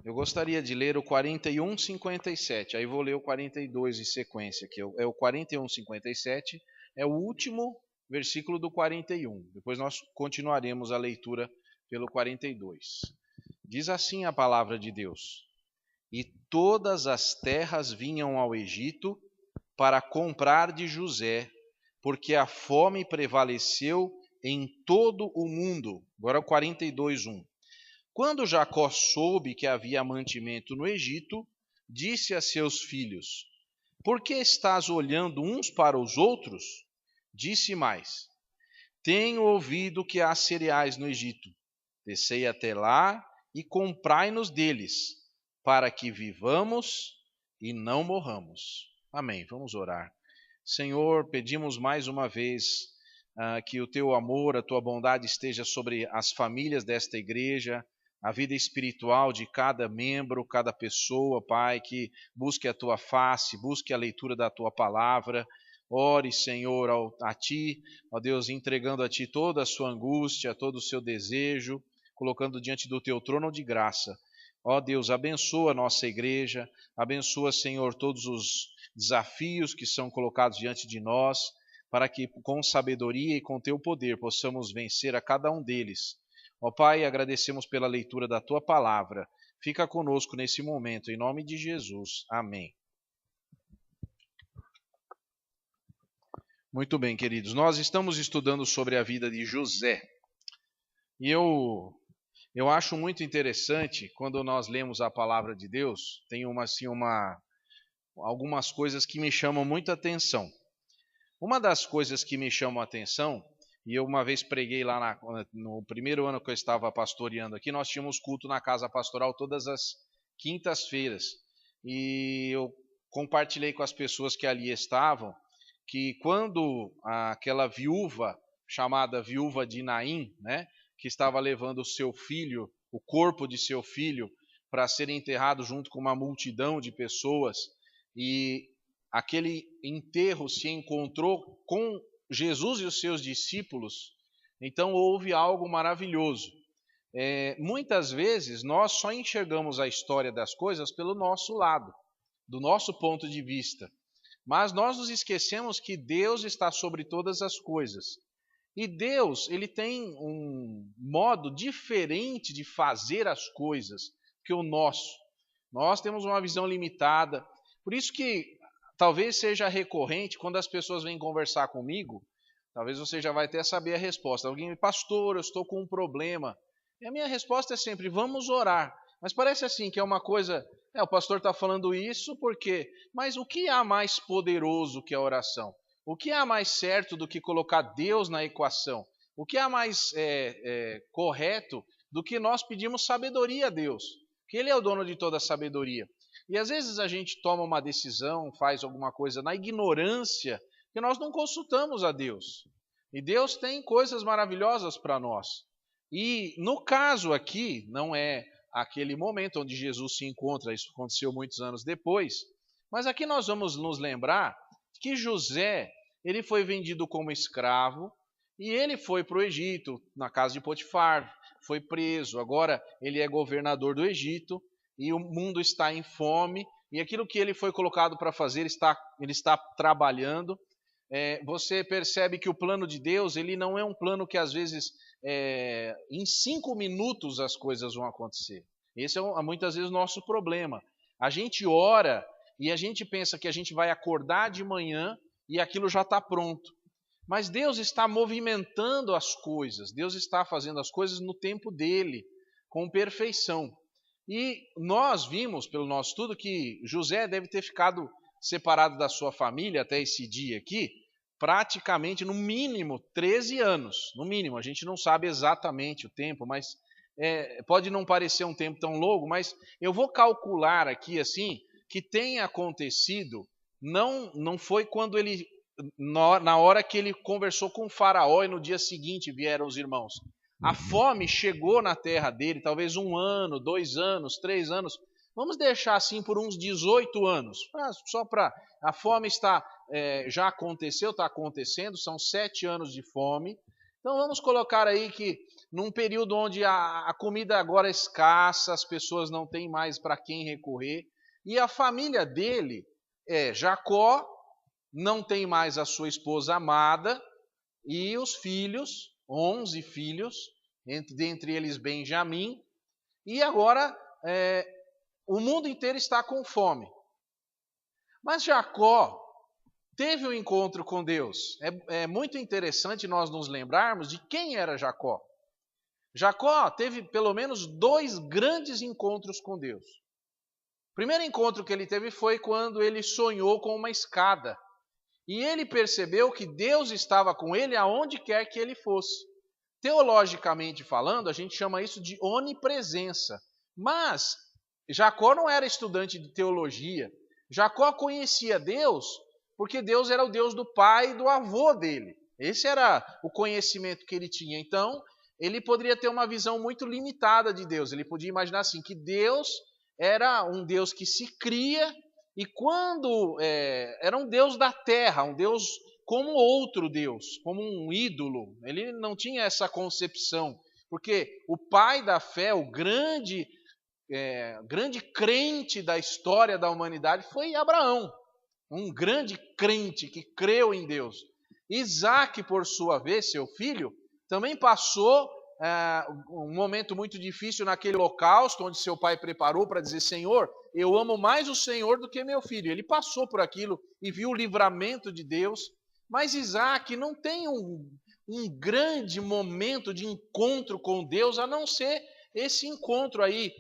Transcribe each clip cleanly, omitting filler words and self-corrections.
Eu gostaria de ler o 41:57, aí vou ler o 42 em sequência, que é o 41:57, é o último versículo do 41. Depois nós continuaremos a leitura pelo 42. Diz assim a palavra de Deus: E todas as terras vinham ao Egito para comprar de José, porque a fome prevaleceu em todo o mundo. Agora o 42:1. Quando Jacó soube que havia mantimento no Egito, disse a seus filhos: Por que estás olhando uns para os outros? Disse mais: Tenho ouvido que há cereais no Egito. Descei até lá e comprai-nos deles, para que vivamos e não morramos. Amém. Vamos orar. Senhor, pedimos mais uma vez que o teu amor, a tua bondade esteja sobre as famílias desta igreja, a vida espiritual de cada membro, cada pessoa, Pai, que busque a tua face, busque a leitura da tua palavra. Ore, Senhor, a ti, ó Deus, entregando a ti toda a sua angústia, todo o seu desejo, colocando diante do teu trono de graça. Ó Deus, abençoa a nossa igreja, abençoa, Senhor, todos os desafios que são colocados diante de nós, para que com sabedoria e com teu poder possamos vencer a cada um deles. Ó Pai, agradecemos pela leitura da tua palavra. Fica conosco nesse momento, em nome de Jesus. Amém. Muito bem, queridos. Nós estamos estudando sobre a vida de José. E eu acho muito interessante quando nós lemos a palavra de Deus, tem algumas coisas que me chamam muita atenção. Uma das coisas que me chamam a atenção, e eu uma vez preguei lá no primeiro ano que eu estava pastoreando aqui, nós tínhamos culto na casa pastoral todas as quintas-feiras. E eu compartilhei com as pessoas que ali estavam, que quando aquela viúva, chamada viúva de Naim, né, que estava levando o seu filho, o corpo de seu filho, para ser enterrado junto com uma multidão de pessoas, e aquele enterro se encontrou com Jesus e os seus discípulos, então houve algo maravilhoso. Muitas vezes nós só enxergamos a história das coisas pelo nosso lado, do nosso ponto de vista. Mas nós nos esquecemos que Deus está sobre todas as coisas. E Deus, ele tem um modo diferente de fazer as coisas que o nosso. Nós temos uma visão limitada. Por isso que talvez seja recorrente quando as pessoas vêm conversar comigo, talvez você já vai até saber a resposta. Alguém me, pastor, eu estou com um problema. E a minha resposta é sempre, vamos orar. Mas parece assim que é uma coisa, o pastor está falando isso porque, mas o que há mais poderoso que a oração? O que há mais certo do que colocar Deus na equação? O que há mais correto do que nós pedimos sabedoria a Deus? Que Ele é o dono de toda a sabedoria. E às vezes a gente toma uma decisão, faz alguma coisa na ignorância, que nós não consultamos a Deus. E Deus tem coisas maravilhosas para nós. E no caso aqui, não é aquele momento onde Jesus se encontra, isso aconteceu muitos anos depois, mas aqui nós vamos nos lembrar que José, ele foi vendido como escravo e ele foi para o Egito, na casa de Potifar, foi preso, agora ele é governador do Egito e o mundo está em fome e aquilo que ele foi colocado para fazer, ele está trabalhando. Você percebe que o plano de Deus, ele não é um plano que às vezes em 5 minutos as coisas vão acontecer. Esse é muitas vezes o nosso problema. A gente ora e a gente pensa que a gente vai acordar de manhã e aquilo já está pronto. Mas Deus está movimentando as coisas, Deus está fazendo as coisas no tempo dele, com perfeição. E nós vimos pelo nosso estudo que José deve ter ficado separado da sua família até esse dia aqui, praticamente no mínimo 13 anos, no mínimo, a gente não sabe exatamente o tempo, mas pode não parecer um tempo tão longo, mas eu vou calcular aqui assim, que tenha acontecido, não foi quando ele, na hora que ele conversou com o faraó e no dia seguinte vieram os irmãos. A fome chegou na terra dele, talvez 1 ano, 2 anos, 3 anos, vamos deixar assim por uns 18 anos, só para... A fome já aconteceu, está acontecendo, são 7 anos de fome. Então vamos colocar aí que num período onde a comida agora é escassa, as pessoas não têm mais para quem recorrer, e a família dele é Jacó, não tem mais a sua esposa amada, e os filhos, 11 filhos, dentre eles Benjamim, e agora o mundo inteiro está com fome. Mas Jacó teve um encontro com Deus. É muito interessante nós nos lembrarmos de quem era Jacó. Jacó teve pelo menos 2 grandes encontros com Deus. O primeiro encontro que ele teve foi quando ele sonhou com uma escada. E ele percebeu que Deus estava com ele aonde quer que ele fosse. Teologicamente falando, a gente chama isso de onipresença. Mas Jacó não era estudante de teologia. Jacó conhecia Deus porque Deus era o Deus do pai e do avô dele. Esse era o conhecimento que ele tinha. Então, ele poderia ter uma visão muito limitada de Deus. Ele podia imaginar assim, que Deus era um Deus que se cria, e quando era um Deus da terra, um Deus como outro Deus, como um ídolo. Ele não tinha essa concepção, porque o pai da fé, o grande crente da história da humanidade foi Abraão, um grande crente que creu em Deus. Isaac, por sua vez, seu filho, também passou um momento muito difícil naquele holocausto, onde seu pai preparou para dizer: Senhor, eu amo mais o Senhor do que meu filho. Ele passou por aquilo e viu o livramento de Deus. Mas Isaac não tem um grande momento de encontro com Deus, a não ser esse encontro aí,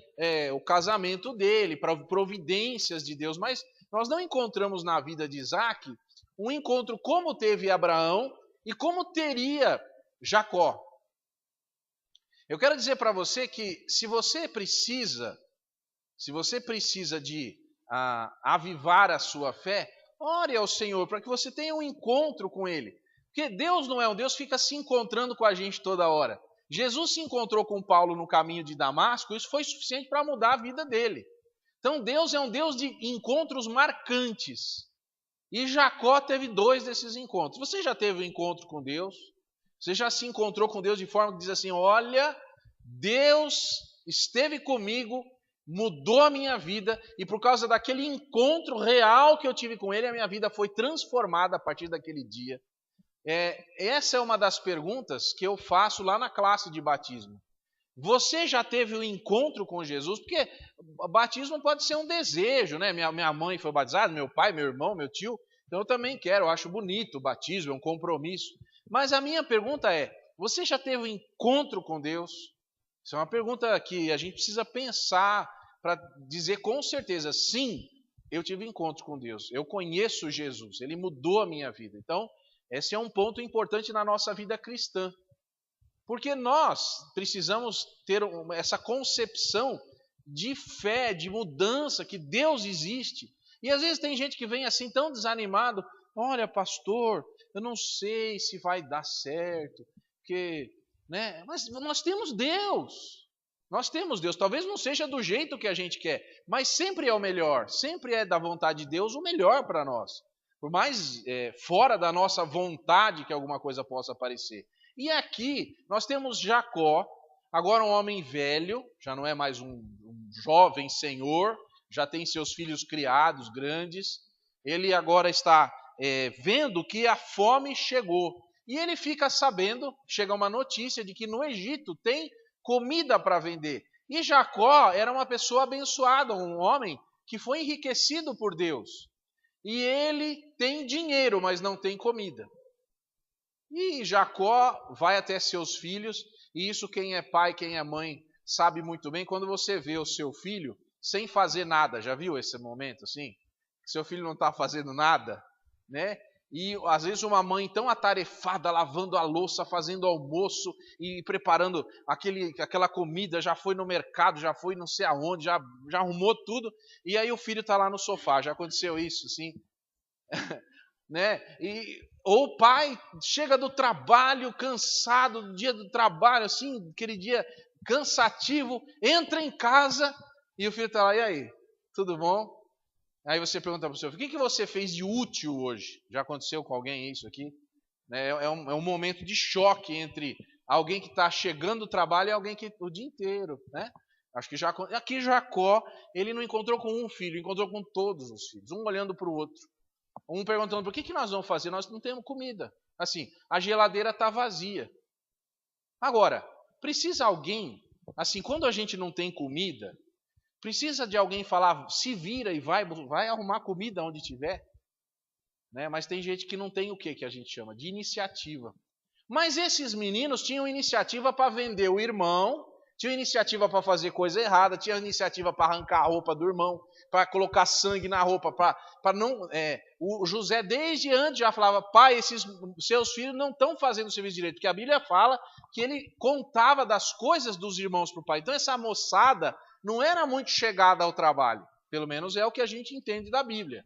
o casamento dele, para providências de Deus. Mas nós não encontramos na vida de Isaac um encontro como teve Abraão e como teria Jacó. Eu quero dizer para você que se você precisa de avivar a sua fé, ore ao Senhor para que você tenha um encontro com Ele. Porque Deus não é um Deus que fica se encontrando com a gente toda hora. Jesus se encontrou com Paulo no caminho de Damasco, isso foi suficiente para mudar a vida dele. Então Deus é um Deus de encontros marcantes. E Jacó teve 2 desses encontros. Você já teve um encontro com Deus? Você já se encontrou com Deus de forma que diz assim: olha, Deus esteve comigo, mudou a minha vida, e por causa daquele encontro real que eu tive com Ele, a minha vida foi transformada a partir daquele dia. Essa é uma das perguntas que eu faço lá na classe de batismo. Você já teve um encontro com Jesus? Porque batismo pode ser um desejo, né? Minha mãe foi batizada, meu pai, meu irmão, meu tio, então eu também quero, eu acho bonito o batismo, é um compromisso. Mas a minha pergunta é: você já teve um encontro com Deus? Isso é uma pergunta que a gente precisa pensar para dizer com certeza: sim, eu tive encontro com Deus, eu conheço Jesus, Ele mudou a minha vida. Então, esse é um ponto importante na nossa vida cristã. Porque nós precisamos ter essa concepção de fé, de mudança, que Deus existe. E às vezes tem gente que vem assim tão desanimado: olha, pastor, eu não sei se vai dar certo, porque, né? Mas nós temos Deus. Nós temos Deus. Talvez não seja do jeito que a gente quer, mas sempre é o melhor. Sempre é da vontade de Deus o melhor para nós. Por mais fora da nossa vontade que alguma coisa possa parecer. E aqui nós temos Jacó, agora um homem velho, já não é mais um jovem senhor, já tem seus filhos criados, grandes. Ele agora está vendo que a fome chegou. E ele fica sabendo, chega uma notícia de que no Egito tem comida para vender. E Jacó era uma pessoa abençoada, um homem que foi enriquecido por Deus. E ele tem dinheiro, mas não tem comida. E Jacó vai até seus filhos, e isso quem é pai, quem é mãe, sabe muito bem. Quando você vê o seu filho sem fazer nada, já viu esse momento assim? Seu filho não está fazendo nada, né? E às vezes uma mãe tão atarefada, lavando a louça, fazendo almoço e preparando aquela comida, já foi no mercado, já foi não sei aonde, já arrumou tudo, e aí o filho está lá no sofá. Já aconteceu isso, sim? Né? Ou o pai chega do trabalho, cansado, do dia do trabalho, assim, aquele dia cansativo, entra em casa e o filho está lá: e aí, tudo bom? Aí você pergunta para o seu filho: o que você fez de útil hoje? Já aconteceu com alguém isso aqui? É um momento de choque entre alguém que está chegando do trabalho e alguém que o dia inteiro, né? Acho que aqui Jacó, ele não encontrou com um filho, encontrou com todos os filhos, um olhando para o outro. Um perguntando, por que nós vamos fazer? Nós não temos comida. Assim, a geladeira está vazia. Agora, precisa alguém, assim, quando a gente não tem comida, precisa de alguém falar, se vira e vai arrumar comida onde tiver. Né? Mas tem gente que não tem o que a gente chama de iniciativa. Mas esses meninos tinham iniciativa para vender o irmão, tinham iniciativa para fazer coisa errada, tinham iniciativa para arrancar a roupa do irmão, para colocar sangue na roupa, para não. O José desde antes já falava, pai, esses seus filhos não estão fazendo o serviço direito, porque a Bíblia fala que ele contava das coisas dos irmãos para o pai. Então essa moçada não era muito chegada ao trabalho, pelo menos é o que a gente entende da Bíblia.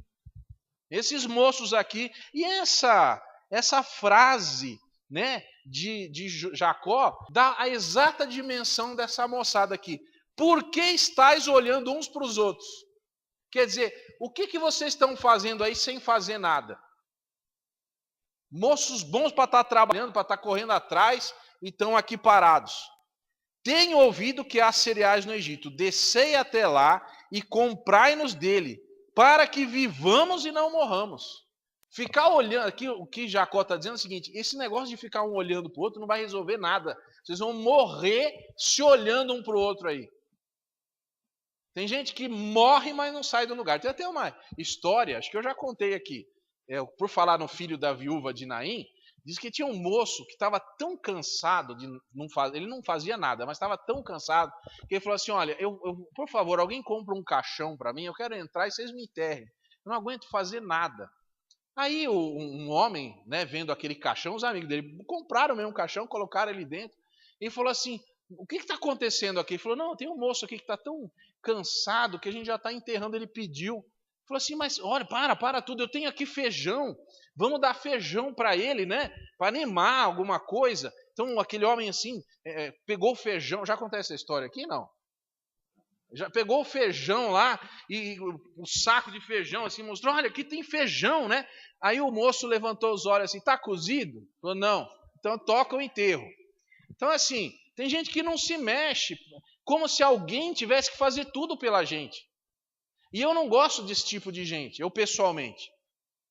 Esses moços aqui, e essa frase, né, de Jacó dá a exata dimensão dessa moçada aqui. Por que estáis olhando uns para os outros? Quer dizer, o que vocês estão fazendo aí sem fazer nada? Moços bons para estar trabalhando, para estar correndo atrás, e estão aqui parados. Tenho ouvido que há cereais no Egito. Descei até lá e comprai-nos dele, para que vivamos e não morramos. Ficar olhando, aqui o que Jacó está dizendo é o seguinte, esse negócio de ficar um olhando para o outro não vai resolver nada. Vocês vão morrer se olhando um para o outro aí. Tem gente que morre, mas não sai do lugar. Tem até uma história, acho que eu já contei aqui, por falar no filho da viúva de Naim, diz que tinha um moço que estava tão cansado, ele não fazia nada, mas estava tão cansado, que ele falou assim, olha, por favor, alguém compra um caixão para mim, eu quero entrar e vocês me enterrem. Eu não aguento fazer nada. Aí um homem, né, vendo aquele caixão, os amigos dele compraram mesmo um caixão, colocaram ele dentro, e falou assim, o que está acontecendo aqui? Ele falou, não, tem um moço aqui que está tão cansado que a gente já está enterrando, ele pediu. Falou assim, mas olha, para tudo, eu tenho aqui feijão, vamos dar feijão para ele, né? Para animar alguma coisa. Então aquele homem assim, pegou o feijão, já acontece essa história aqui, não? Já pegou o feijão lá, e o saco de feijão assim, mostrou, olha, aqui tem feijão, né? Aí o moço levantou os olhos assim, está cozido? Falou, não, então toca o enterro. Então assim, tem gente que não se mexe, como se alguém tivesse que fazer tudo pela gente. E eu não gosto desse tipo de gente, eu pessoalmente.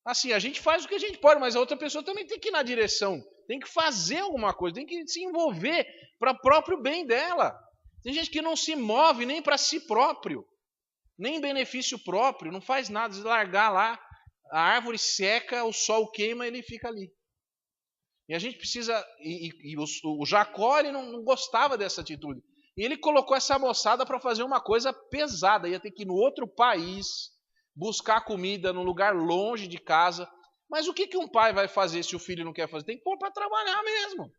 Assim, a gente faz o que a gente pode, mas a outra pessoa também tem que ir na direção, tem que fazer alguma coisa, tem que se envolver para o próprio bem dela. Tem gente que não se move nem para si próprio, nem benefício próprio, não faz nada, se largar lá, a árvore seca, o sol queima, ele fica ali. E a gente precisa, o Jacó ele não gostava dessa atitude. E ele colocou essa moçada para fazer uma coisa pesada, ia ter que ir no outro país, buscar comida num lugar longe de casa. Mas o que um pai vai fazer se o filho não quer fazer? Tem que pôr para trabalhar mesmo.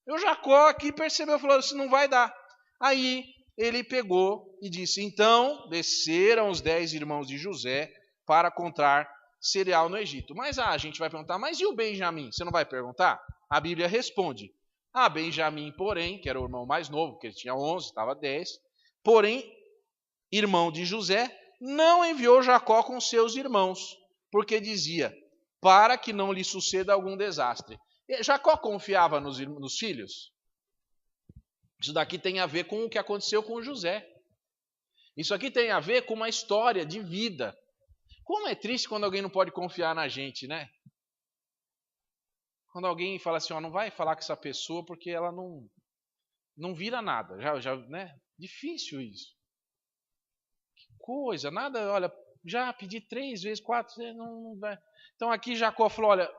E o Jacó aqui percebeu, falou assim, não vai dar. Aí ele pegou e disse, então desceram os 10 irmãos de José para comprar cereal no Egito. Mas a gente vai perguntar, mas e o Benjamim? Você não vai perguntar? A Bíblia responde, Benjamim, porém, que era o irmão mais novo, porque ele tinha 11, estava 10, porém, irmão de José, não enviou Jacó com seus irmãos, porque dizia, para que não lhe suceda algum desastre. E Jacó confiava nos filhos? Isso daqui tem a ver com o que aconteceu com José. Isso aqui tem a ver com uma história de vida. Como é triste quando alguém não pode confiar na gente, né? Quando alguém fala assim, não vai falar com essa pessoa porque ela não vira nada. Né? Difícil isso. Que coisa, nada, olha, já pedi 3 vezes, 4 vezes, não vai. Então aqui Jacó falou, olha,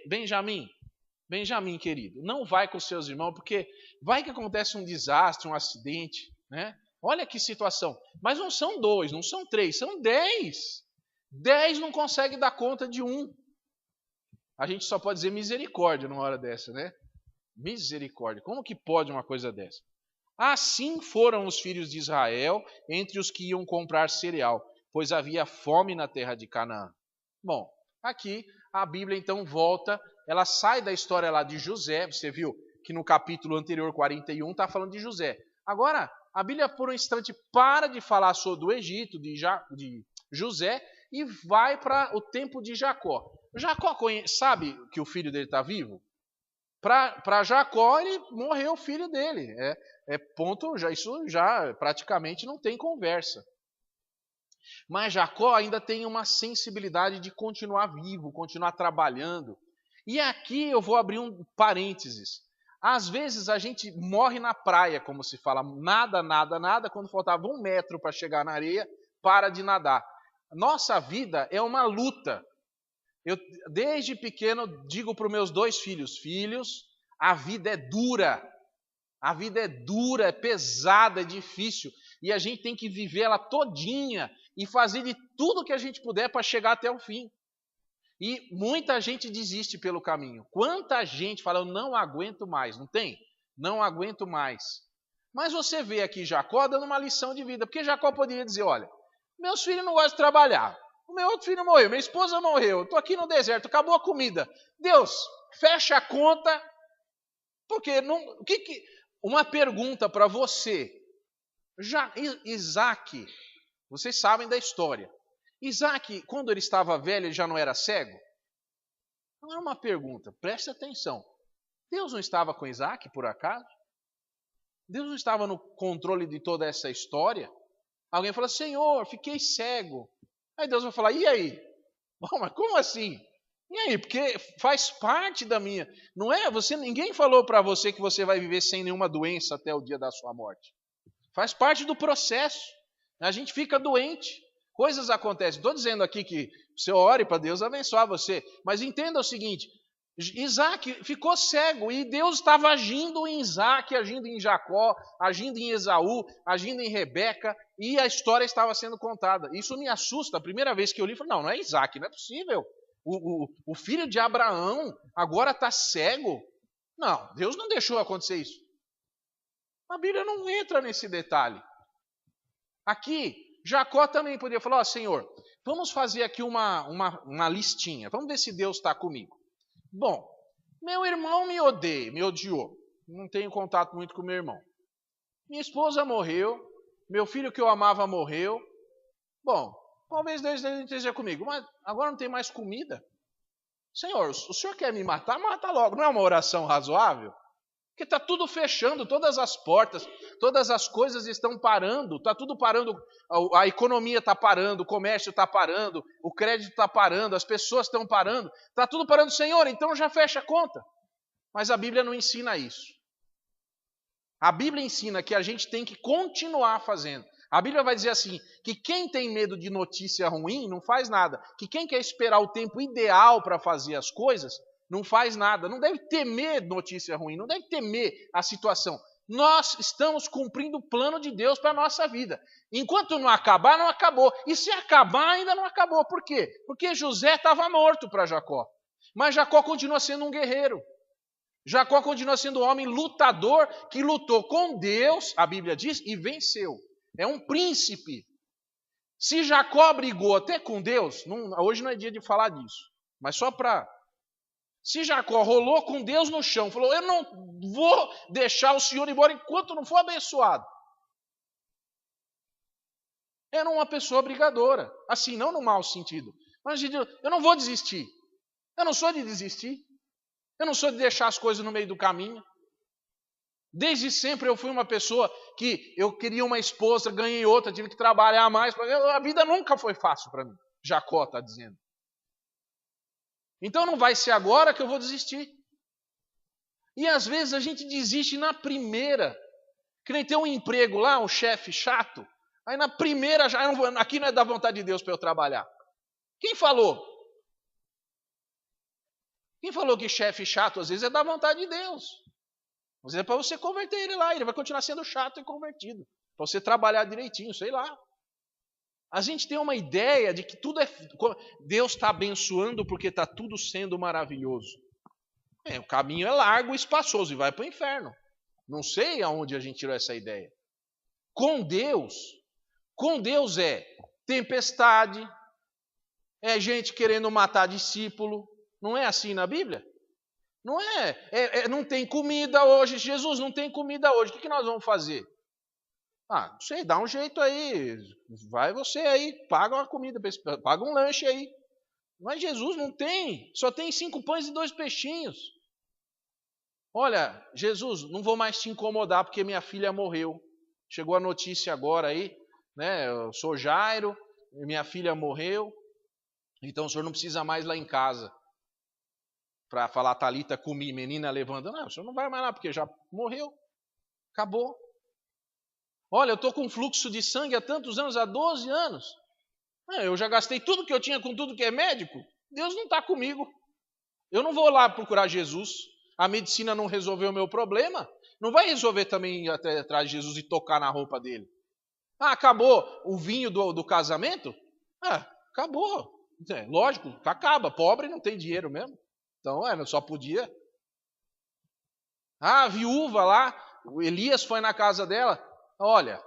Benjamim, querido, não vai com seus irmãos, porque vai que acontece um desastre, um acidente, né? Olha que situação. Mas não são 2, não são 3, são 10. 10 não consegue dar conta de um. A gente só pode dizer misericórdia numa hora dessa, né? Misericórdia. Como que pode uma coisa dessa? Assim foram os filhos de Israel entre os que iam comprar cereal, pois havia fome na terra de Canaã. Bom, aqui a Bíblia então volta, ela sai da história lá de José, você viu que no capítulo anterior, 41, está falando de José. Agora, a Bíblia por um instante para de falar sobre o Egito, de José, e vai para o tempo de Jacó. Jacó sabe que o filho dele está vivo? Para Jacó, ele morreu o filho dele. Ponto, isso já praticamente não tem conversa. Mas Jacó ainda tem uma sensibilidade de continuar vivo, continuar trabalhando. E aqui eu vou abrir um parênteses. Às vezes a gente morre na praia, como se fala, nada, nada, nada, quando faltava 1 metro para chegar na areia, para de nadar. Nossa vida é uma luta. Eu, desde pequeno, digo para os meus 2 filhos, a vida é dura. A vida é dura, é pesada, é difícil. E a gente tem que viver ela todinha e fazer de tudo que a gente puder para chegar até o fim. E muita gente desiste pelo caminho. Quanta gente fala, eu não aguento mais, não tem? Não aguento mais. Mas você vê aqui Jacó dando uma lição de vida, porque Jacó poderia dizer, olha, meus filhos não gostam de trabalhar, o meu outro filho morreu, minha esposa morreu, estou aqui no deserto, acabou a comida. Deus, fecha a conta, porque não... Uma pergunta para você. Isaac, vocês sabem da história. Isaac, quando ele estava velho, ele já não era cego? Não é uma pergunta, preste atenção. Deus não estava com Isaac, por acaso? Deus não estava no controle de toda essa história? Alguém fala, Senhor, fiquei cego. Aí Deus vai falar, e aí? Bom, mas como assim? E aí? Porque faz parte da minha... Não é? Ninguém falou para você que você vai viver sem nenhuma doença até o dia da sua morte. Faz parte do processo. A gente fica doente. Coisas acontecem. Estou dizendo aqui que você ore para Deus abençoar você. Mas entenda o seguinte. Isaac ficou cego e Deus estava agindo em Isaac, agindo em Jacó, agindo em Esaú, agindo em Rebeca. E a história estava sendo contada. Isso me assusta. A primeira vez que eu li, eu falei, não é Isaac, não é possível. O filho de Abraão agora está cego? Não, Deus não deixou acontecer isso. A Bíblia não entra nesse detalhe. Aqui, Jacó também poderia falar, Senhor, vamos fazer aqui uma listinha. Vamos ver se Deus está comigo. Bom, meu irmão me odiou. Não tenho contato muito com meu irmão. Minha esposa morreu. Meu filho que eu amava morreu. Bom, talvez Deus esteja comigo, mas agora não tem mais comida. Senhor, o Senhor quer me matar? Mata logo. Não é uma oração razoável? Porque está tudo fechando, todas as portas, todas as coisas estão parando, está tudo parando, a economia está parando, o comércio está parando, o crédito está parando, as pessoas estão parando, está tudo parando, Senhor, então já fecha a conta. Mas a Bíblia não ensina isso. A Bíblia ensina que a gente tem que continuar fazendo. A Bíblia vai dizer assim, que quem tem medo de notícia ruim não faz nada, que quem quer esperar o tempo ideal para fazer as coisas, não faz nada, não deve temer notícia ruim, não deve temer a situação. Nós estamos cumprindo o plano de Deus para a nossa vida. Enquanto não acabar, não acabou. E se acabar, ainda não acabou. Por quê? Porque José estava morto para Jacó. Mas Jacó continua sendo um guerreiro. Jacó continua sendo um homem lutador que lutou com Deus, a Bíblia diz, e venceu. É um príncipe. Se Jacó brigou até com Deus, hoje não é dia de falar disso, mas só para... Se Jacó rolou com Deus no chão, falou, eu não vou deixar o Senhor embora enquanto não for abençoado. Era uma pessoa brigadora. Assim, não no mau sentido. Mas eu não vou desistir. Eu não sou de desistir. Eu não sou de deixar as coisas no meio do caminho. Desde sempre eu fui uma pessoa que eu queria uma esposa, ganhei outra, tive que trabalhar mais. A vida nunca foi fácil para mim. Jacó está dizendo. Então não vai ser agora que eu vou desistir. E às vezes a gente desiste na primeira. Que nem ter um emprego lá, um chefe chato. Aí na primeira, aqui não é da vontade de Deus para eu trabalhar. Quem falou? Quem falou que chefe chato às vezes é da vontade de Deus? Às vezes é para você converter ele lá, ele vai continuar sendo chato e convertido. Para você trabalhar direitinho, sei lá. A gente tem uma ideia de que tudo é... Deus está abençoando porque está tudo sendo maravilhoso. O caminho é largo e espaçoso e vai para o inferno. Não sei aonde a gente tirou essa ideia. Com Deus é tempestade, é gente querendo matar discípulo. Não é assim na Bíblia? Não é? Não tem comida hoje. Jesus, não tem comida hoje. O que nós vamos fazer? Não sei, dá um jeito aí. Vai você aí, paga uma comida, paga um lanche aí. Mas Jesus não tem. Só tem 5 pães e 2 peixinhos. olha, Jesus, não vou mais te incomodar porque minha filha morreu. Chegou a notícia agora aí, né? Eu sou Jairo, minha filha morreu, então o senhor não precisa mais lá em casa para falar Talita cumi, menina levando. Não, o senhor não vai mais lá porque já morreu, acabou. Olha, eu estou com fluxo de sangue há tantos anos, há 12 anos. Eu já gastei tudo que eu tinha com tudo que é médico. Deus não está comigo. Eu não vou lá procurar Jesus. A medicina não resolveu o meu problema. Não vai resolver também ir até atrás de Jesus e tocar na roupa dele. Acabou o vinho do casamento? Acabou. Lógico, acaba. Pobre não tem dinheiro mesmo. Então, só podia. A viúva lá, o Elias foi na casa dela. Olha,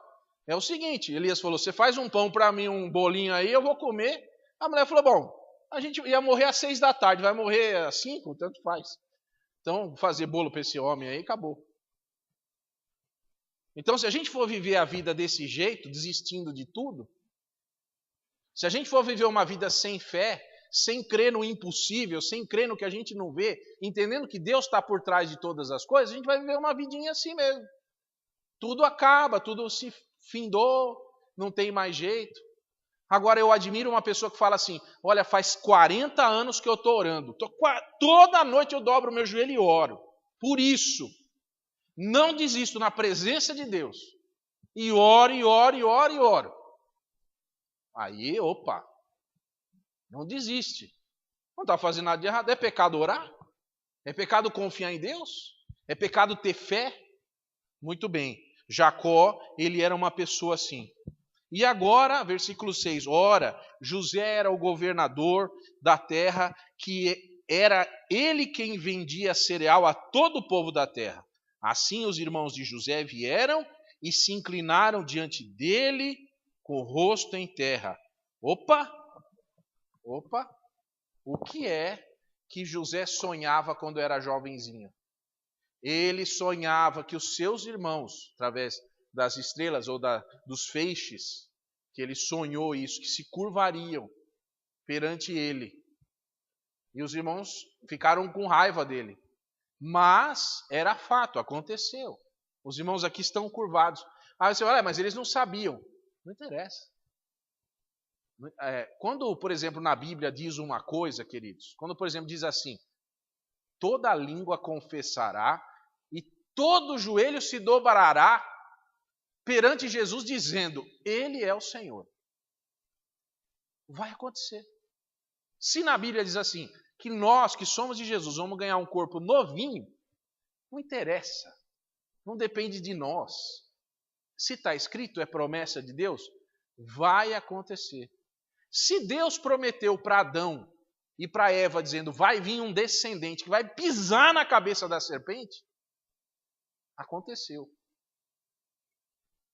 é o seguinte, Elias falou, você faz um pão para mim, um bolinho aí, eu vou comer. A mulher falou, bom, a gente ia morrer às 6 da tarde, vai morrer às 5, tanto faz. Então, vou fazer bolo para esse homem aí, acabou. Então, se a gente for viver a vida desse jeito, desistindo de tudo, se a gente for viver uma vida sem fé, sem crer no impossível, sem crer no que a gente não vê, entendendo que Deus está por trás de todas as coisas, a gente vai viver uma vidinha assim mesmo. Tudo acaba, tudo se findou, não tem mais jeito. Agora eu admiro uma pessoa que fala assim, olha, faz 40 anos que eu estou orando, toda noite eu dobro o meu joelho e oro. Por isso, não desisto na presença de Deus. E oro, e oro, e oro, e oro. Aí, opa, não desiste. Não está fazendo nada de errado. É pecado orar? É pecado confiar em Deus? É pecado ter fé? Muito bem. Jacó, ele era uma pessoa assim. E agora, versículo 6. Ora, José era o governador da terra, que era ele quem vendia cereal a todo o povo da terra. Assim os irmãos de José vieram e se inclinaram diante dele com o rosto em terra. Opa! O que é que José sonhava quando era jovenzinho? Ele sonhava que os seus irmãos, através das estrelas ou dos feixes, que ele sonhou isso, que se curvariam perante ele. E os irmãos ficaram com raiva dele. Mas era fato, aconteceu. Os irmãos aqui estão curvados. Aí você olha, mas eles não sabiam. Não interessa. Quando, por exemplo, na Bíblia diz uma coisa, queridos, quando, por exemplo, diz assim, toda língua confessará e todo joelho se dobrará perante Jesus dizendo, Ele é o Senhor. Vai acontecer. Se na Bíblia diz assim, que nós que somos de Jesus vamos ganhar um corpo novinho, não interessa. Não depende de nós. Se está escrito, é promessa de Deus, vai acontecer. Se Deus prometeu para Adão e para Eva, dizendo, vai vir um descendente que vai pisar na cabeça da serpente, aconteceu.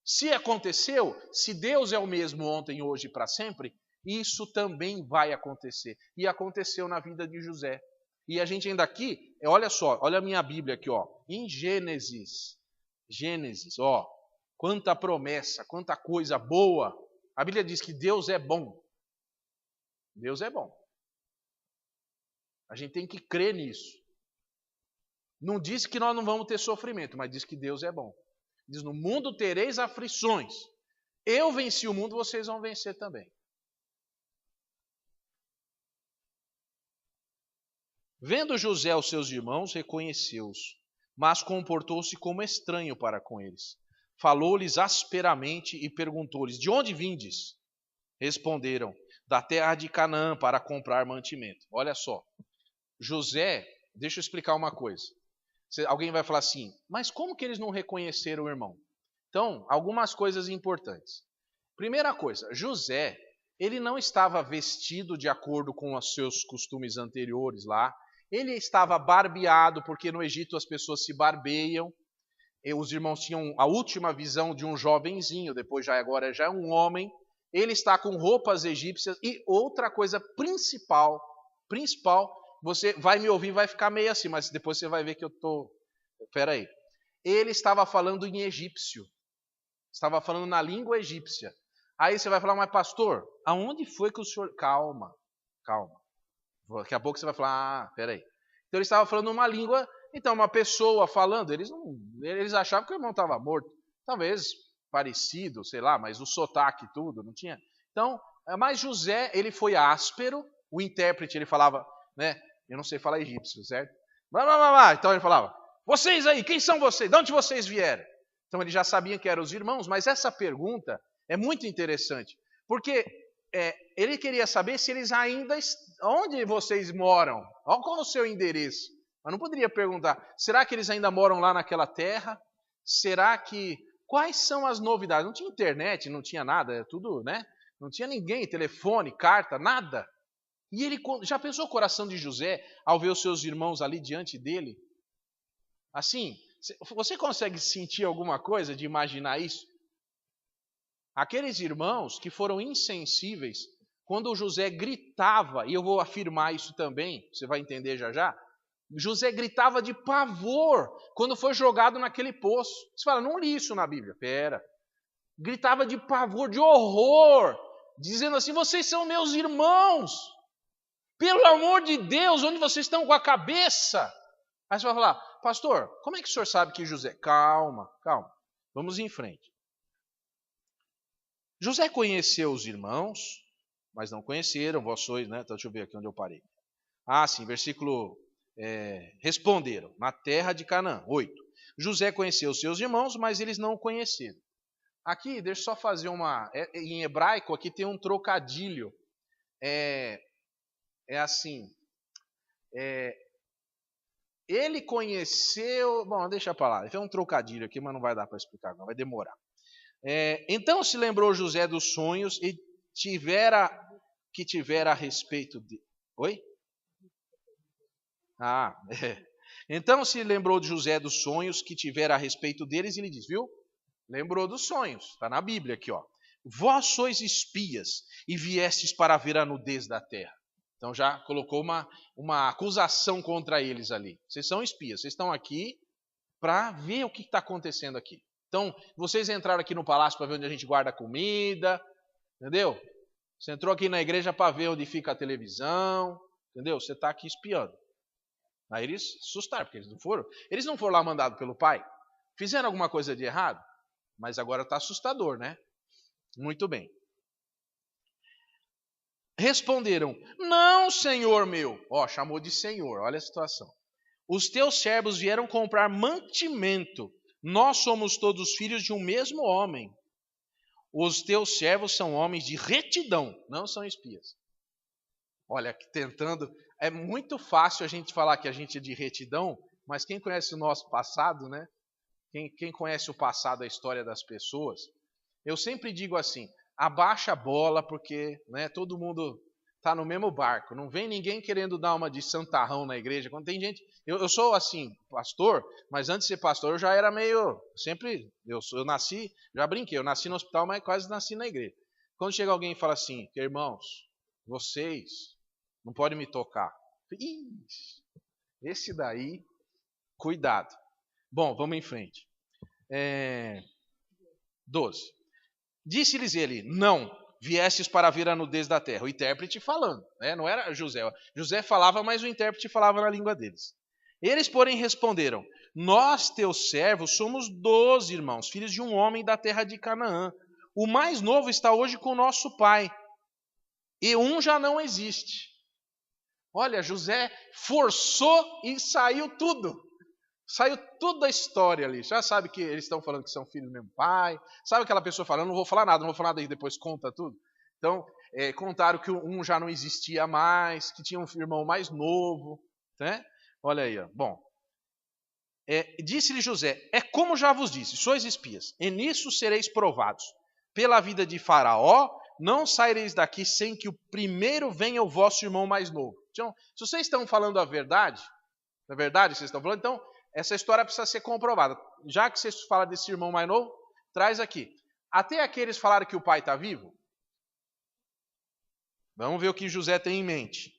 Se aconteceu, se Deus é o mesmo ontem, hoje e para sempre, isso também vai acontecer. E aconteceu na vida de José. E a gente ainda aqui, olha só, olha a minha Bíblia aqui, ó, em Gênesis, ó, quanta promessa, quanta coisa boa. A Bíblia diz que Deus é bom. Deus é bom. A gente tem que crer nisso. Não diz que nós não vamos ter sofrimento, mas diz que Deus é bom. Diz, no mundo tereis aflições. Eu venci o mundo, vocês vão vencer também. Vendo José os seus irmãos, reconheceu-os, mas comportou-se como estranho para com eles. Falou-lhes asperamente e perguntou-lhes, de onde vindes? Responderam, da terra de Canaã para comprar mantimento. Olha só, José, deixa eu explicar uma coisa. Alguém vai falar assim, mas como que eles não reconheceram o irmão? Então, algumas coisas importantes. Primeira coisa, José, ele não estava vestido de acordo com os seus costumes anteriores lá. Ele estava barbeado, porque no Egito as pessoas se barbeiam. E os irmãos tinham a última visão de um jovenzinho, depois agora já é um homem. Ele está com roupas egípcias. E outra coisa principal, você vai me ouvir, vai ficar meio assim, mas depois você vai ver que eu estou... Espera aí. Ele estava falando em egípcio. Estava falando na língua egípcia. Aí você vai falar, mas pastor, aonde foi que o senhor... Calma. Daqui a pouco você vai falar, espera aí. Então ele estava falando uma língua Então, uma pessoa falando, eles achavam que o irmão estava morto. Talvez parecido, sei lá, mas o sotaque e tudo, não tinha. Então, mas José, ele foi áspero, o intérprete, ele falava, né? Eu não sei falar egípcio, certo? Então ele falava, vocês aí, quem são vocês? De onde vocês vieram? Então ele já sabia que eram os irmãos, mas essa pergunta é muito interessante, porque ele queria saber se eles ainda... Onde vocês moram? Qual é o seu endereço? Mas não poderia perguntar, será que eles ainda moram lá naquela terra? Será que... Quais são as novidades? Não tinha internet, não tinha nada, tudo, né? Não tinha ninguém, telefone, carta, nada. E ele já pensou o coração de José ao ver os seus irmãos ali diante dele? Assim, você consegue sentir alguma coisa de imaginar isso? Aqueles irmãos que foram insensíveis, quando José gritava, e eu vou afirmar isso também, você vai entender já já, José gritava de pavor quando foi jogado naquele poço. Você fala, não li isso na Bíblia. Pera. Gritava de pavor, de horror, dizendo assim, vocês são meus irmãos. Pelo amor de Deus, onde vocês estão com a cabeça? Aí você vai falar, pastor, como é que o senhor sabe que José... Calma, vamos em frente. José conheceu os irmãos, mas não conheceram, vós sois, né? Então, deixa eu ver aqui onde eu parei. Ah, sim, versículo... responderam, na terra de Canaã, 8. José conheceu seus irmãos, mas eles não o conheceram. Aqui, deixa eu só fazer em hebraico, aqui tem um trocadilho. Assim... ele conheceu... Bom, deixa pra lá. Tem um trocadilho aqui, mas não vai dar para explicar, não vai demorar. Então se lembrou José dos sonhos e tivera a respeito de... Oi? Então se lembrou de José dos sonhos que tivera a respeito deles e lhe diz, viu? Lembrou dos sonhos, está na Bíblia aqui, ó. Vós sois espias e viestes para ver a nudez da terra. Então já colocou uma acusação contra eles ali. Vocês são espias, vocês estão aqui para ver o que está acontecendo aqui. Então, vocês entraram aqui no palácio para ver onde a gente guarda comida, entendeu? Você entrou aqui na igreja para ver onde fica a televisão, entendeu? Você está aqui espiando. Aí eles assustaram, porque eles não foram lá mandados pelo pai. Fizeram alguma coisa de errado, mas agora está assustador, né? Muito bem. Responderam, não, senhor meu. Chamou de senhor, olha a situação. Os teus servos vieram comprar mantimento. Nós somos todos filhos de um mesmo homem. Os teus servos são homens de retidão, não são espias. Olha, tentando... É muito fácil a gente falar que a gente é de retidão, mas quem conhece o nosso passado, né? Quem conhece o passado, a história das pessoas, eu sempre digo assim, abaixa a bola porque, né, todo mundo está no mesmo barco. Não vem ninguém querendo dar uma de santarrão na igreja. Quando tem gente... Eu sou assim, pastor, mas antes de ser pastor eu já era meio... Eu nasci, já brinquei, eu nasci no hospital, mas quase nasci na igreja. Quando chega alguém e fala assim, irmãos, vocês não podem me tocar. Esse daí, cuidado. Bom, vamos em frente. 12. Disse-lhes ele, não, viestes para ver a nudez da terra. O intérprete falando, né? Não era José. José falava, mas o intérprete falava na língua deles. Eles, porém, responderam, nós, teus servos, somos 12 irmãos, filhos de um homem da terra de Canaã. O mais novo está hoje com o nosso pai, e um já não existe. Olha, José forçou e saiu tudo. Saiu tudo da história ali. Já sabe que eles estão falando que são filhos do mesmo pai. Sabe aquela pessoa falando, não vou falar nada, e depois conta tudo. Então, contaram que um já não existia mais, que tinha um irmão mais novo, né? Olha aí, ó. Bom. Disse-lhe José, como já vos disse, sois espias, e nisso sereis provados. Pela vida de Faraó, não saireis daqui sem que o primeiro venha o vosso irmão mais novo. Então, se vocês estão falando a verdade, na verdade vocês estão falando, então essa história precisa ser comprovada. Já que vocês falam desse irmão mais novo, traz aqui. Até aqueles falaram que o pai está vivo? Vamos ver o que José tem em mente.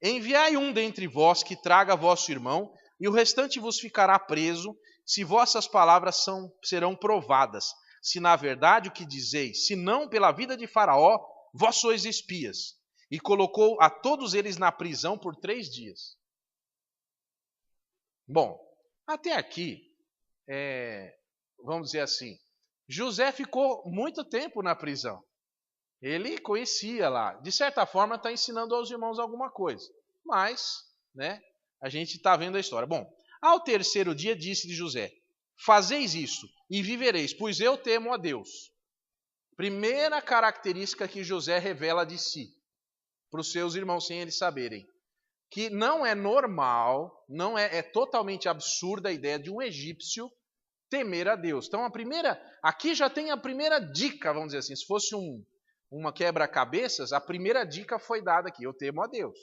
Enviai um dentre vós que traga vosso irmão, e o restante vos ficará preso, se vossas palavras serão provadas. Se na verdade o que dizeis, se não pela vida de Faraó, vós sois espias. E colocou a todos eles na prisão por 3 dias. Bom, até aqui, vamos dizer assim, José ficou muito tempo na prisão. Ele conhecia lá. De certa forma, está ensinando aos irmãos alguma coisa. Mas, né, a gente está vendo a história. Bom, ao terceiro dia disse-lhe José: fazeis isso e vivereis, pois eu temo a Deus. Primeira característica que José revela de si, para os seus irmãos, sem eles saberem. Que não é normal, é totalmente absurda a ideia de um egípcio temer a Deus. Então, aqui já tem a primeira dica, vamos dizer assim, se fosse uma quebra-cabeças, a primeira dica foi dada aqui: eu temo a Deus.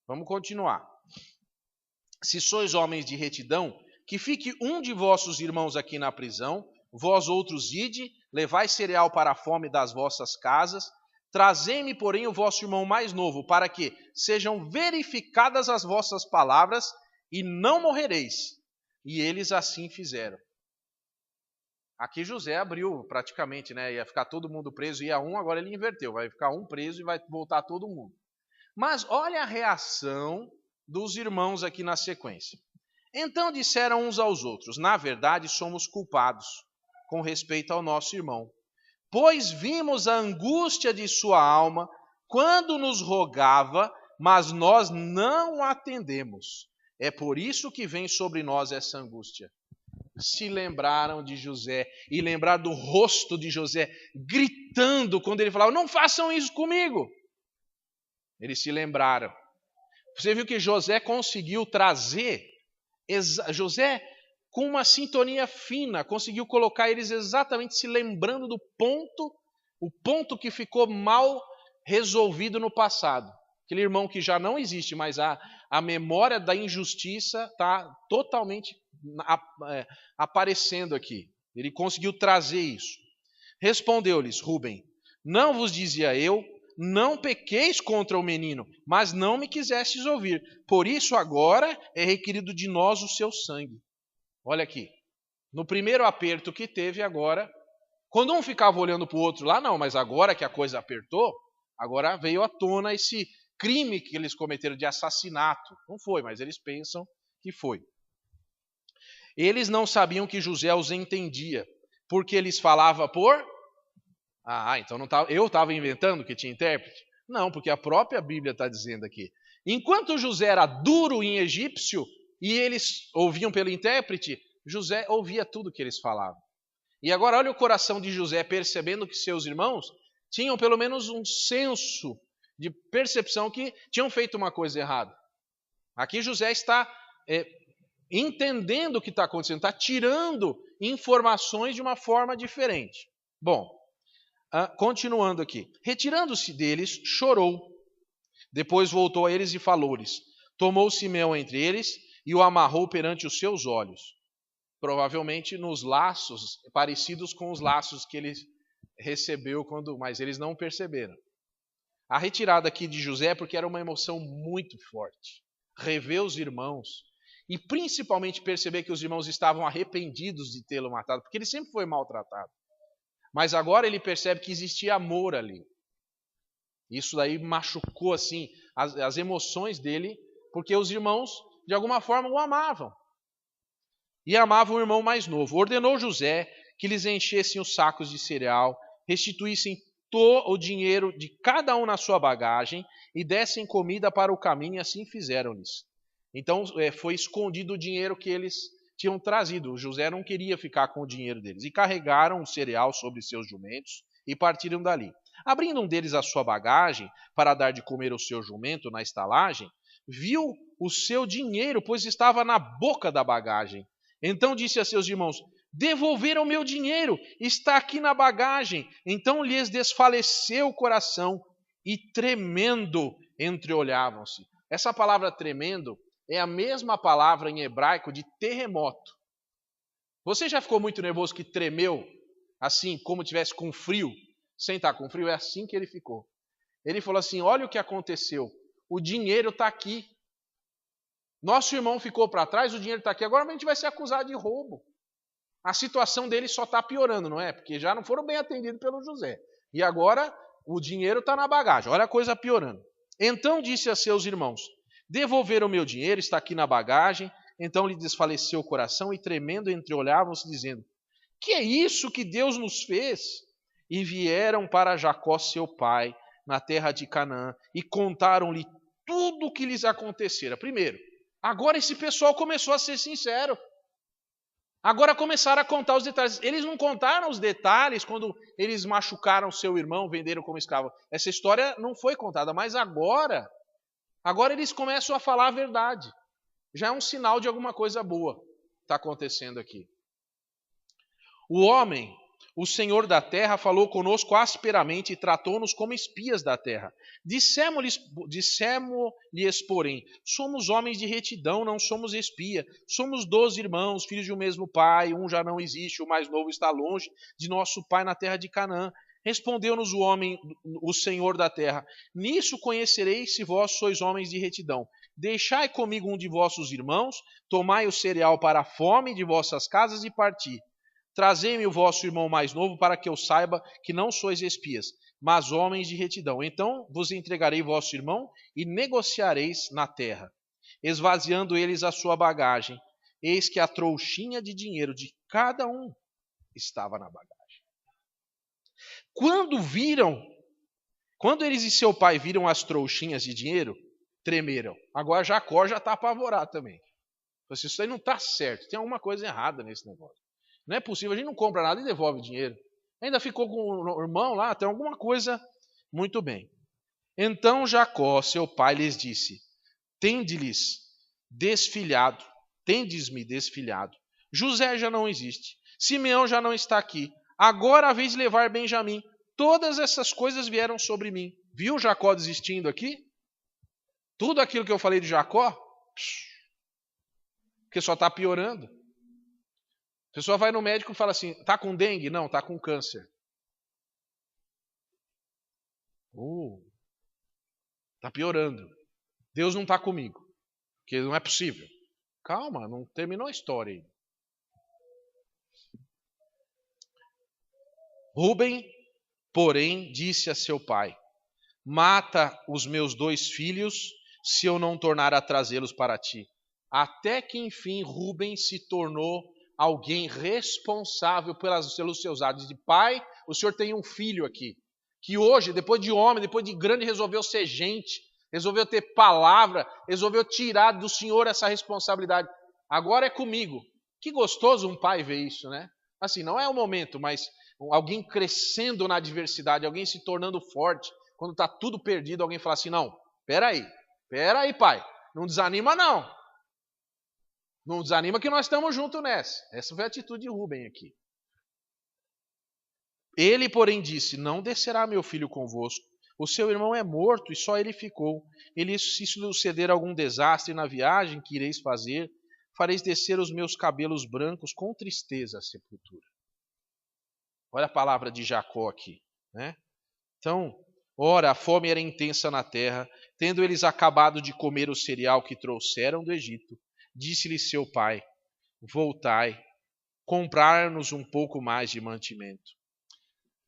Vamos continuar. Se sois homens de retidão, que fique um de vossos irmãos aqui na prisão, vós outros ide, levai cereal para a fome das vossas casas, trazei-me, porém, o vosso irmão mais novo, para que sejam verificadas as vossas palavras e não morrereis. E eles assim fizeram. Aqui José abriu praticamente, né? Ia ficar todo mundo preso, ia um, agora ele inverteu, vai ficar um preso e vai voltar todo mundo. Mas olha a reação dos irmãos aqui na sequência. Então disseram uns aos outros: na verdade somos culpados com respeito ao nosso irmão, pois vimos a angústia de sua alma quando nos rogava, mas nós não atendemos. É por isso que vem sobre nós essa angústia. Se lembraram de José e lembraram do rosto de José gritando quando ele falava: não façam isso comigo. Eles se lembraram. Você viu que José conseguiu trazer, José com uma sintonia fina, conseguiu colocar eles exatamente se lembrando do o ponto que ficou mal resolvido no passado. Aquele irmão que já não existe, mas a memória da injustiça está totalmente aparecendo aqui. Ele conseguiu trazer isso. Respondeu-lhes Rúben: não vos dizia eu, não pequeis contra o menino, mas não me quisestes ouvir. Por isso agora é requerido de nós o seu sangue. Olha aqui, no primeiro aperto que teve agora, quando um ficava olhando para o outro lá, não, mas agora que a coisa apertou, agora veio à tona esse crime que eles cometeram de assassinato. Não foi, mas eles pensam que foi. Eles não sabiam que José os entendia, porque eles falavam por... então não tava, eu estava inventando que tinha intérprete? Não, porque a própria Bíblia está dizendo aqui. Enquanto José era duro em egípcio e eles ouviam pelo intérprete, José ouvia tudo que eles falavam. E agora olha o coração de José, percebendo que seus irmãos tinham pelo menos um senso de percepção que tinham feito uma coisa errada. Aqui José está entendendo o que está acontecendo, está tirando informações de uma forma diferente. Bom, continuando aqui. Retirando-se deles, chorou. Depois voltou a eles e falou-lhes. Tomou Simeão entre eles e o amarrou perante os seus olhos. Provavelmente nos laços parecidos com os laços que ele recebeu, mas eles não perceberam. A retirada aqui de José é porque era uma emoção muito forte. Rever os irmãos e principalmente perceber que os irmãos estavam arrependidos de tê-lo matado, porque ele sempre foi maltratado. Mas agora ele percebe que existia amor ali. Isso daí machucou assim as emoções dele, porque os irmãos de alguma forma o amavam. E amavam o irmão mais novo. Ordenou José que lhes enchessem os sacos de cereal, restituíssem todo o dinheiro de cada um na sua bagagem e dessem comida para o caminho, e assim fizeram-lhes. Então foi escondido o dinheiro que eles tinham trazido. José não queria ficar com o dinheiro deles. E carregaram o cereal sobre seus jumentos e partiram dali. Abrindo um deles a sua bagagem para dar de comer ao seu jumento na estalagem, viu o seu dinheiro, pois estava na boca da bagagem. Então disse a seus irmãos: devolveram o meu dinheiro, está aqui na bagagem. Então lhes desfaleceu o coração e tremendo entreolhavam-se. Essa palavra tremendo é a mesma palavra em hebraico de terremoto. Você já ficou muito nervoso que tremeu, assim como tivesse com frio? Sem estar com frio, é assim que ele ficou. Ele falou assim: olha o que aconteceu, o dinheiro está aqui. Nosso irmão ficou para trás, o dinheiro está aqui, agora a gente vai ser acusado de roubo. A situação dele só está piorando, não é? Porque já não foram bem atendidos pelo José. E agora o dinheiro está na bagagem, olha a coisa piorando. Então disse a seus irmãos: devolveram o meu dinheiro, está aqui na bagagem, Então lhe desfaleceu o coração e tremendo entreolhavam-se, dizendo: que é isso que Deus nos fez? E vieram para Jacó seu pai, na terra de Canaã, e contaram-lhe tudo o que lhes acontecera. Primeiro, agora esse pessoal começou a ser sincero. Agora começaram a contar os detalhes. Eles não contaram os detalhes quando eles machucaram seu irmão, venderam como escravo. Essa história não foi contada, mas agora eles começam a falar a verdade. Já é um sinal de alguma coisa boa está acontecendo aqui. O homem, o Senhor da terra, falou conosco asperamente e tratou-nos como espias da terra. Dissemos-lhes, porém, somos homens de retidão, não somos espia. Somos 12 irmãos, filhos de um mesmo pai, um já não existe, o mais novo está longe de nosso pai na terra de Canaã. Respondeu-nos o homem, o Senhor da terra: nisso conhecereis se vós sois homens de retidão. Deixai comigo um de vossos irmãos, tomai o cereal para a fome de vossas casas e parti. Trazei-me o vosso irmão mais novo, para que eu saiba que não sois espias, mas homens de retidão. Então vos entregarei vosso irmão e negociareis na terra. Esvaziando eles a sua bagagem, eis que a trouxinha de dinheiro de cada um estava na bagagem. Quando eles e seu pai viram as trouxinhas de dinheiro, tremeram. Agora Jacó já está apavorado também. Isso aí não está certo, tem alguma coisa errada nesse negócio. Não é possível, a gente não compra nada e devolve o dinheiro. Ainda ficou com o irmão lá, tem alguma coisa. Muito bem. Então Jacó, seu pai, lhes disse: tendes-me desfilhado. José já não existe. Simeão já não está aqui. Agora a vez de levar Benjamim. Todas essas coisas vieram sobre mim. Viu Jacó desistindo aqui? Tudo aquilo que eu falei de Jacó, porque só está piorando. A pessoa vai no médico e fala assim: está com dengue? Não, está com câncer. Está piorando. Deus não está comigo, porque não é possível. Calma, não terminou a história ainda. Rúben, porém, disse a seu pai: mata os meus 2 filhos, se eu não tornar a trazê-los para ti. Até que, enfim, Rúben se tornou alguém responsável pelos seus atos. De pai, o senhor tem um filho aqui, que hoje, depois de homem, depois de grande, resolveu ser gente, resolveu ter palavra, resolveu tirar do senhor essa responsabilidade. Agora é comigo. Que gostoso um pai ver isso, né? Assim, não é o momento, mas alguém crescendo na adversidade, alguém se tornando forte. Quando está tudo perdido, alguém fala assim: não, peraí, pai, não desanima não. Não desanima que nós estamos juntos nessa. Essa foi a atitude de Rúben aqui. Ele, porém, disse: não descerá meu filho convosco. O seu irmão é morto e só ele ficou. Ele, se suceder algum desastre na viagem que ireis fazer, fareis descer os meus cabelos brancos com tristeza à sepultura. Olha a palavra de Jacó aqui, né? Então, ora, a fome era intensa na terra, tendo eles acabado de comer o cereal que trouxeram do Egito, disse-lhe seu pai: voltai, comprar-nos um pouco mais de mantimento.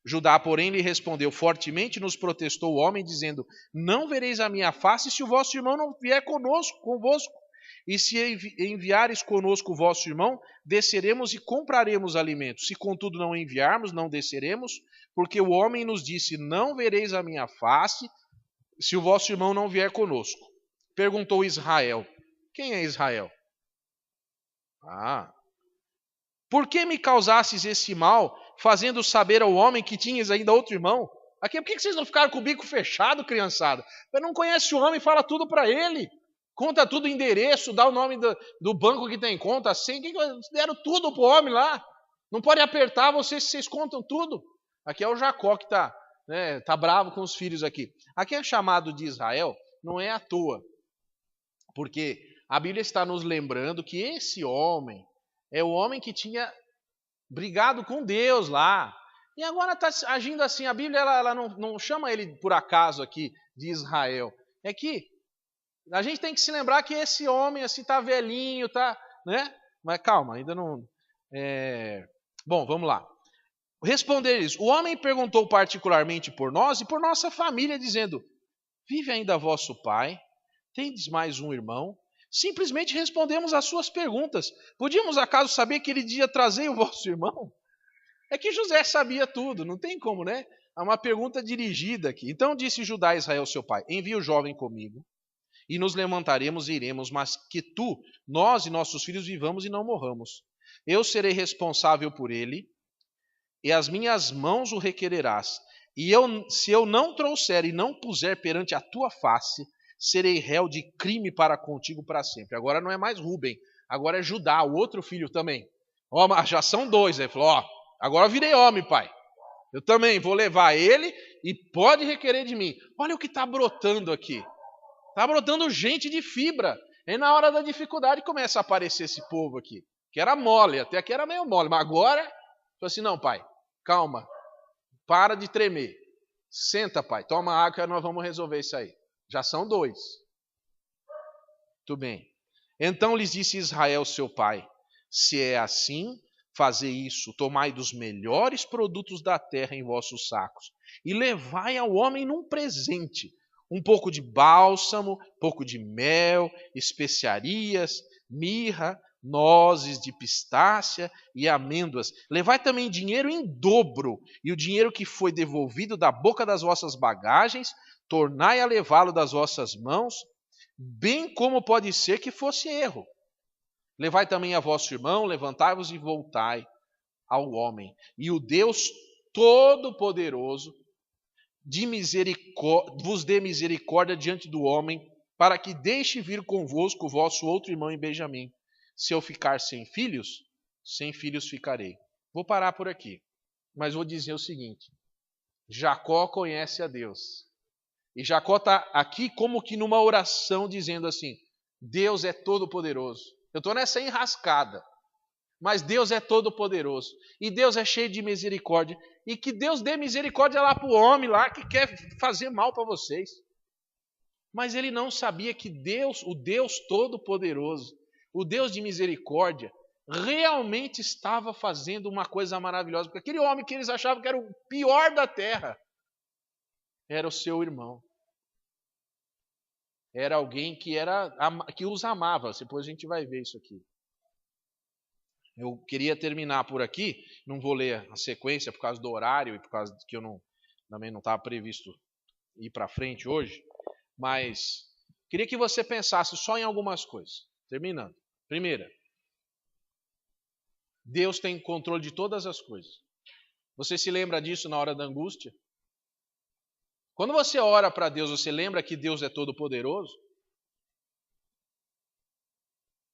Judá, porém, lhe respondeu: fortemente nos protestou o homem, dizendo: não vereis a minha face se o vosso irmão não vier convosco. E se enviares conosco o vosso irmão, desceremos e compraremos alimento. Se contudo não enviarmos, não desceremos, porque o homem nos disse: não vereis a minha face se o vosso irmão não vier conosco. Perguntou Israel: quem é Israel? Por que me causastes esse mal, fazendo saber ao homem que tinhas ainda outro irmão? Aqui, por que vocês não ficaram com o bico fechado, criançada? Você não conhece o homem, fala tudo para ele. Conta tudo o endereço, dá o nome do banco que tem conta, assim, deram tudo para o homem lá. Não pode apertar vocês contam tudo. Aqui é o Jacó que está bravo com os filhos aqui. Aqui é chamado de Israel, não é à toa. Porque a Bíblia está nos lembrando que esse homem é o homem que tinha brigado com Deus lá. E agora está agindo assim. A Bíblia ela não chama ele por acaso aqui de Israel. É que a gente tem que se lembrar que esse homem assim está velhinho, né? Mas calma, ainda não... Bom, vamos lá. Responder-lhes: o homem perguntou particularmente por nós e por nossa família, dizendo: vive ainda vosso pai? Tendes mais um irmão? Simplesmente respondemos às suas perguntas. Podíamos acaso saber que ele ia trazer o vosso irmão? É que José sabia tudo, não tem como, né? Há uma pergunta dirigida aqui. Então disse Judá a Israel, seu pai: envia o jovem comigo, e nos levantaremos e iremos, mas que tu, nós e nossos filhos vivamos e não morramos. Eu serei responsável por ele, e as minhas mãos o requererás. E se eu não trouxer e não puser perante a tua face, serei réu de crime para contigo para sempre. Agora não é mais Rúben, agora é Judá, o outro filho também. Ó, já são dois. Ele falou, ó, agora eu virei homem, pai. Eu também vou levar ele e pode requerer de mim. Olha o que está brotando aqui. Está brotando gente de fibra. E na hora da dificuldade começa a aparecer esse povo aqui. Que era mole, até aqui era meio mole. Mas agora, falou assim, não, pai, calma. Para de tremer. Senta, pai. Toma água que nós vamos resolver isso aí. Já são dois. Muito bem. Então lhes disse Israel, seu pai, se é assim, fazei isso, tomai dos melhores produtos da terra em vossos sacos, e levai ao homem num presente, um pouco de bálsamo, pouco de mel, especiarias, mirra, nozes de pistácia e amêndoas. Levai também dinheiro em dobro, e o dinheiro que foi devolvido da boca das vossas bagagens, tornai a levá-lo das vossas mãos, bem como pode ser que fosse erro. Levai também a vosso irmão, levantai-vos e voltai ao homem. E o Deus Todo-Poderoso vos dê misericórdia diante do homem, para que deixe vir convosco o vosso outro irmão em Benjamim. Se eu ficar sem filhos ficarei. Vou parar por aqui, mas vou dizer o seguinte. Jacó conhece a Deus. E Jacó está aqui como que numa oração dizendo assim, Deus é todo-poderoso. Eu estou nessa enrascada, mas Deus é todo-poderoso. E Deus é cheio de misericórdia. E que Deus dê misericórdia lá para o homem lá que quer fazer mal para vocês. Mas ele não sabia que Deus, o Deus todo-poderoso, o Deus de misericórdia, realmente estava fazendo uma coisa maravilhosa. Porque aquele homem que eles achavam que era o pior da terra, era o seu irmão. Era alguém que os amava. Depois a gente vai ver isso aqui. Eu queria terminar por aqui. Não vou ler a sequência por causa do horário e por causa que também não estava previsto ir para frente hoje. Mas queria que você pensasse só em algumas coisas. Terminando. Primeira, Deus tem controle de todas as coisas. Você se lembra disso na hora da angústia? Quando você ora para Deus, você lembra que Deus é todo-poderoso?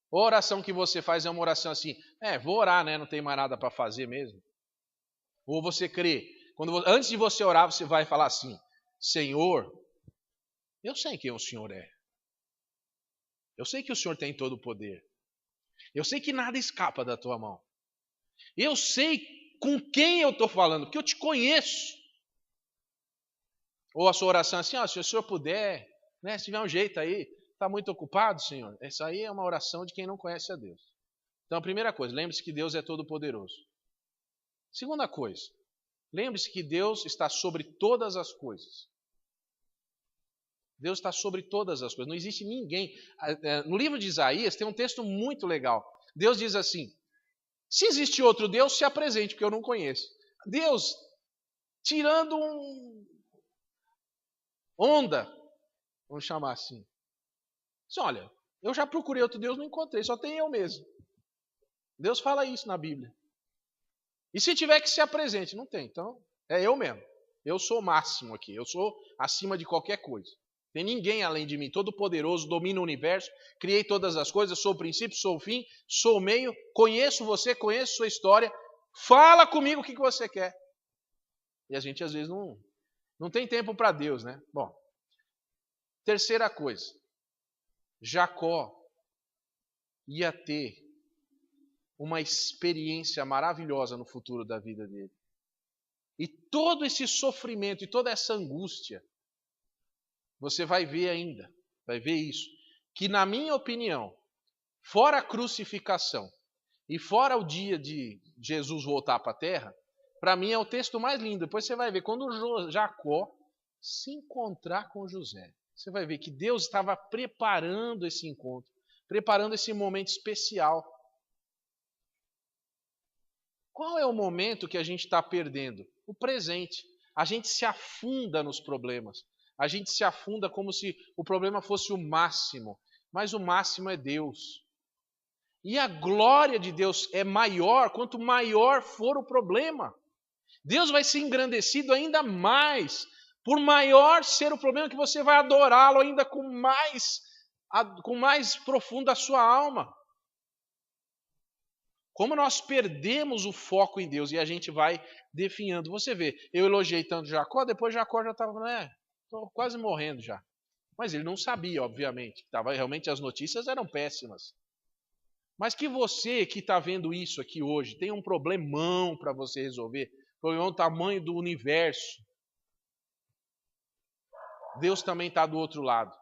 Ou a oração que você faz é uma oração assim, vou orar, né? Não tem mais nada para fazer mesmo. Ou você crê, antes de você orar, você vai falar assim, Senhor, eu sei quem o Senhor é. Eu sei que o Senhor tem todo o poder. Eu sei que nada escapa da tua mão. Eu sei com quem eu estou falando, porque eu te conheço. Ou a sua oração assim, se o senhor puder, né, se tiver um jeito aí, está muito ocupado, Senhor. Essa aí é uma oração de quem não conhece a Deus. Então, a primeira coisa, lembre-se que Deus é todo-poderoso. Segunda coisa, lembre-se que Deus está sobre todas as coisas. Deus está sobre todas as coisas. Não existe ninguém. No livro de Isaías tem um texto muito legal. Deus diz assim, se existe outro Deus, se apresente, porque eu não conheço. Deus, tirando onda, vamos chamar assim. Diz, olha, eu já procurei outro Deus, não encontrei, só tem eu mesmo. Deus fala isso na Bíblia. E se tiver que se apresente, não tem. Então, é eu mesmo. Eu sou o máximo aqui, eu sou acima de qualquer coisa. Tem ninguém além de mim, todo poderoso, domina o universo, criei todas as coisas, sou o princípio, sou o fim, sou o meio, conheço você, conheço sua história, fala comigo o que você quer. E a gente às vezes não tem tempo para Deus, né? Bom, terceira coisa, Jacó ia ter uma experiência maravilhosa no futuro da vida dele. E todo esse sofrimento e toda essa angústia, você vai ver ainda, vai ver isso, que na minha opinião, fora a crucificação e fora o dia de Jesus voltar para a terra, para mim é o texto mais lindo. Depois você vai ver, quando Jacó se encontrar com José, você vai ver que Deus estava preparando esse encontro preparando esse momento especial. Qual é o momento que a gente está perdendo? O presente. A gente se afunda nos problemas. A gente se afunda como se o problema fosse o máximo. Mas o máximo é Deus. E a glória de Deus é maior quanto maior for o problema. Deus vai ser engrandecido ainda mais. Por maior ser o problema, que você vai adorá-lo ainda com mais profundo a sua alma. Como nós perdemos o foco em Deus e a gente vai definhando. Você vê, eu elogiei tanto Jacó, depois Jacó já estava, estou quase morrendo já. Mas ele não sabia, obviamente. Realmente as notícias eram péssimas. Mas que você que está vendo isso aqui hoje, tem um problemão para você resolver, problemão do tamanho do universo. Deus também está do outro lado.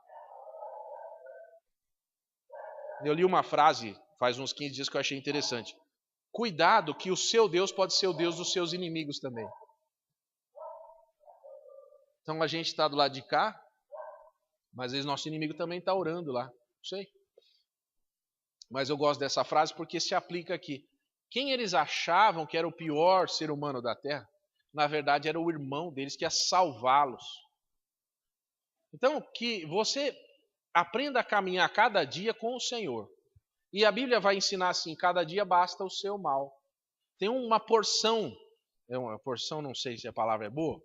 Eu li uma frase faz uns 15 dias que eu achei interessante. Cuidado que o seu Deus pode ser o Deus dos seus inimigos também. Então a gente está do lado de cá, mas às vezes nosso inimigo também está orando lá. Não sei. Mas eu gosto dessa frase porque se aplica aqui. Quem eles achavam que era o pior ser humano da Terra, na verdade era o irmão deles que ia salvá-los. Então que você aprenda a caminhar cada dia com o Senhor. E a Bíblia vai ensinar assim, cada dia basta o seu mal. Tem uma porção, não sei se a palavra é boa,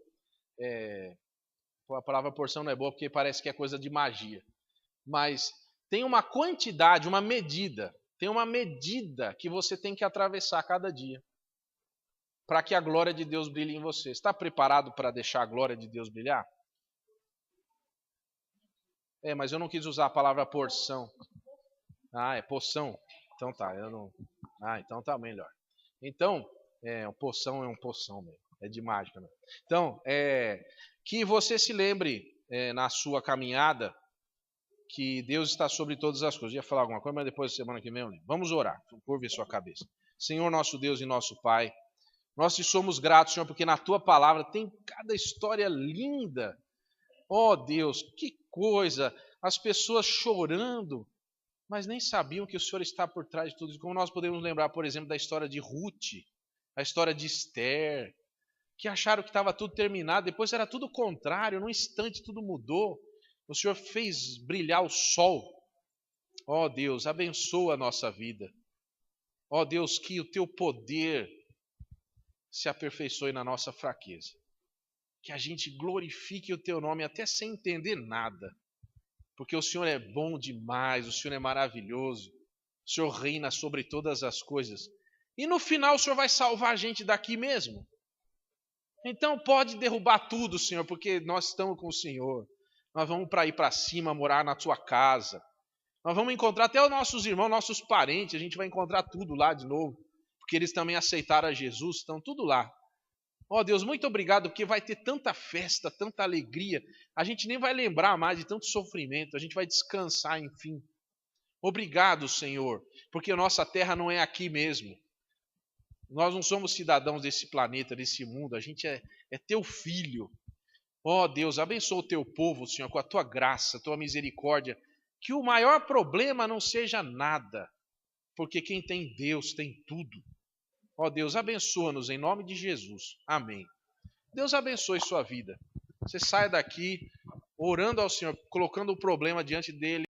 a palavra porção não é boa porque parece que é coisa de magia. Mas tem uma quantidade, uma medida, que você tem que atravessar cada dia. Para que a glória de Deus brilhe em você. Está preparado para deixar a glória de Deus brilhar? Mas eu não quis usar a palavra porção. É poção. Então tá, então tá melhor. Então, poção é um poção mesmo. É de mágica, né? Então, que você se lembre na sua caminhada que Deus está sobre todas as coisas. Eu ia falar alguma coisa, mas depois da semana que vem eu lembro. Vamos orar. Curve sua cabeça. Senhor, nosso Deus e nosso Pai, nós te somos gratos, Senhor, porque na tua palavra tem cada história linda. Oh Deus, que coisa! As pessoas chorando, mas nem sabiam que o Senhor está por trás de tudo isso. Como nós podemos lembrar, por exemplo, da história de Ruth, a história de Esther, que acharam que estava tudo terminado, depois era tudo o contrário, num instante tudo mudou. O Senhor fez brilhar o sol. Ó Deus, abençoa a nossa vida. Ó Deus, que o teu poder se aperfeiçoe na nossa fraqueza. Que a gente glorifique o teu nome até sem entender nada. Porque o Senhor é bom demais, o Senhor é maravilhoso. O Senhor reina sobre todas as coisas. E no final o Senhor vai salvar a gente daqui mesmo. Então pode derrubar tudo, Senhor, porque nós estamos com o Senhor. Nós vamos para ir para cima, morar na tua casa. Nós vamos encontrar até os nossos irmãos, nossos parentes, a gente vai encontrar tudo lá de novo. Porque eles também aceitaram a Jesus, estão tudo lá. Ó Deus, muito obrigado, porque vai ter tanta festa, tanta alegria. A gente nem vai lembrar mais de tanto sofrimento, a gente vai descansar, enfim. Obrigado, Senhor, porque a nossa terra não é aqui mesmo. Nós não somos cidadãos desse planeta, desse mundo, a gente é teu filho. Ó Deus, abençoa o teu povo, Senhor, com a tua graça, a tua misericórdia. Que o maior problema não seja nada, porque quem tem Deus tem tudo. Ó Deus, abençoa-nos em nome de Jesus. Amém. Deus abençoe sua vida. Você sai daqui orando ao Senhor, colocando o problema diante dele.